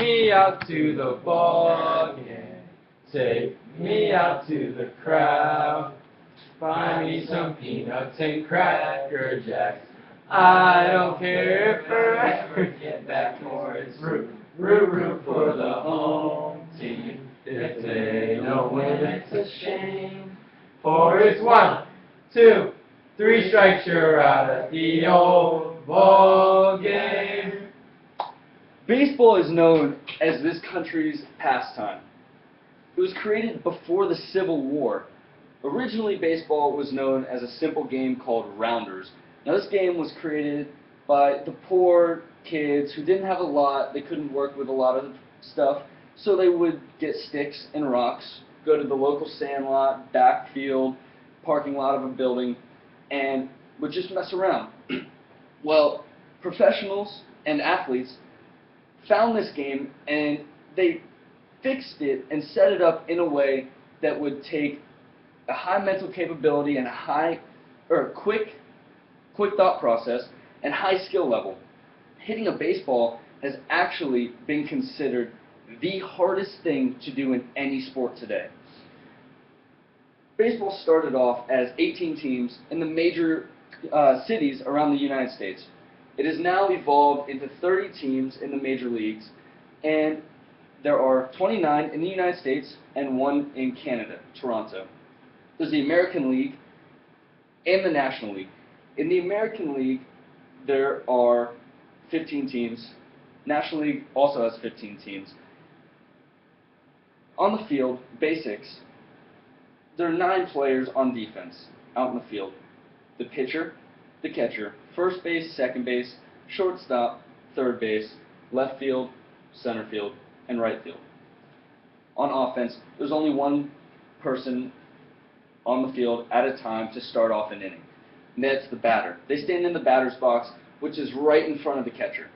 me out to the ball game. Take me out to the crowd. Buy me some peanuts and cracker jacks. I don't care if forever get back for it's root for the home team. If they don't win, it's a shame. For it's 1, 2, 3 strikes, you're out at the old ball game. Baseball is known as this country's pastime. It was created before the Civil War. Originally, baseball was known as a simple game called rounders. Now, this game was created by the poor kids who didn't have a lot. They couldn't work with a lot of stuff, so they would get sticks and rocks, go to the local sandlot, backfield, parking lot of a building, and would just mess around. Well, professionals and athletes found this game, and they fixed it and set it up in a way that would take a high mental capability and a quick thought process and high skill level. Hitting a baseball has actually been considered the hardest thing to do in any sport today. Baseball started off as 18 teams in the major cities around the United States. It has now evolved into 30 teams in the major leagues, and there are 29 in the United States and 1 in Canada, Toronto. There's the American League and the National League. In the American League, there are 15 teams. National League also has 15 teams. On the field, basics, there are 9 players on defense out in the field. The pitcher, the catcher, first base, second base, shortstop, third base, left field, center field, and right field. On offense, there's only 1 person on the field at a time to start off an inning. And that's the batter. They stand in the batter's box, which is right in front of the catcher.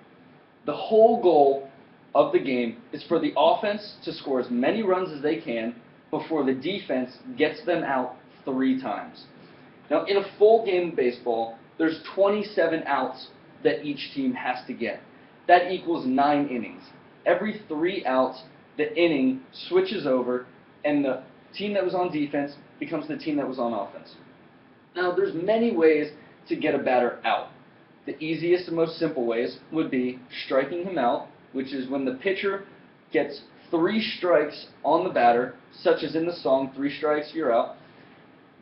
The whole goal of the game is for the offense to score as many runs as they can before the defense gets them out 3 times. Now, in a full game of baseball, there's 27 outs that each team has to get. That equals 9 innings. Every 3 outs, the inning switches over, and the team that was on defense becomes the team that was on offense. Now, there's many ways to get a batter out. The easiest and most simple ways would be striking him out, which is when the pitcher gets 3 strikes on the batter, such as in the song, 3 strikes, you're out.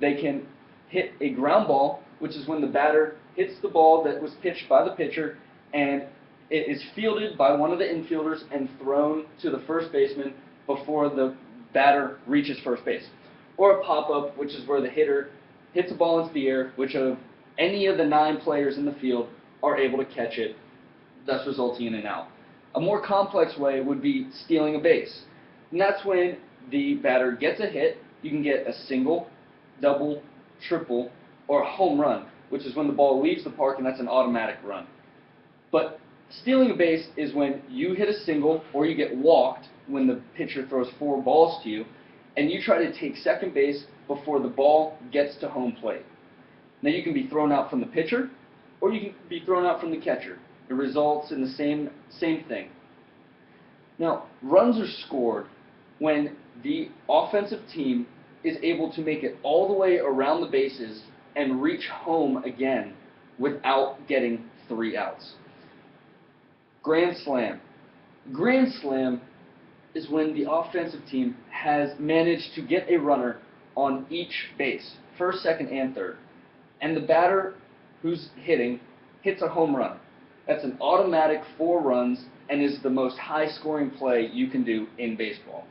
They can hit a ground ball, which is when the batter hits the ball that was pitched by the pitcher, and it is fielded by one of the infielders and thrown to the first baseman before the batter reaches first base. Or a pop-up, which is where the hitter hits a ball into the air, which of any of the 9 players in the field are able to catch it, thus resulting in an out. A more complex way would be stealing a base. And that's when the batter gets a hit. You can get a single, double, triple, or a home run, which is when the ball leaves the park and that's an automatic run. But stealing a base is when you hit a single or you get walked when the pitcher throws 4 balls to you, and you try to take second base before the ball gets to home plate. Now, you can be thrown out from the pitcher, or you can be thrown out from the catcher. It results in the same thing. Now, runs are scored when the offensive team is able to make it all the way around the bases and reach home again without getting 3 outs. Grand slam. Grand slam is when the offensive team has managed to get a runner on each base, first, second, and third. And the batter who's hitting hits a home run. That's an automatic 4 runs and is the most high-scoring play you can do in baseball.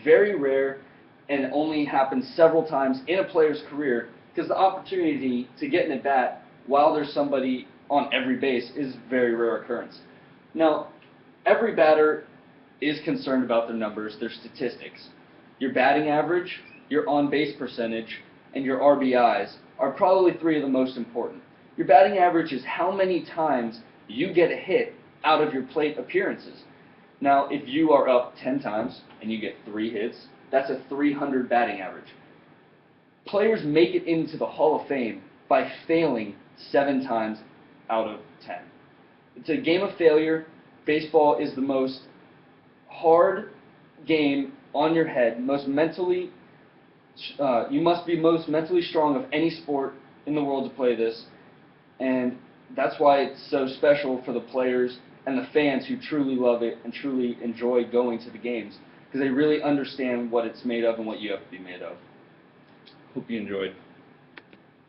Very rare and only happens several times in a player's career because the opportunity to get an at-bat while there's somebody on every base is a very rare occurrence. Now, every batter is concerned about their numbers, their statistics. Your batting average, your on-base percentage, and your RBIs are probably 3 of the most important. Your batting average is how many times you get a hit out of your plate appearances. Now, if you are up 10 times and you get 3 hits, that's a 300 batting average. Players make it into the Hall of Fame by failing 7 times out of 10. It's a game of failure. Baseball is the most hard game on your head, most mentally. You must be most mentally strong of any sport in the world to play this, and that's why it's so special for the players and the fans who truly love it and truly enjoy going to the games, because they really understand what it's made of and what you have to be made of. Hope you enjoyed.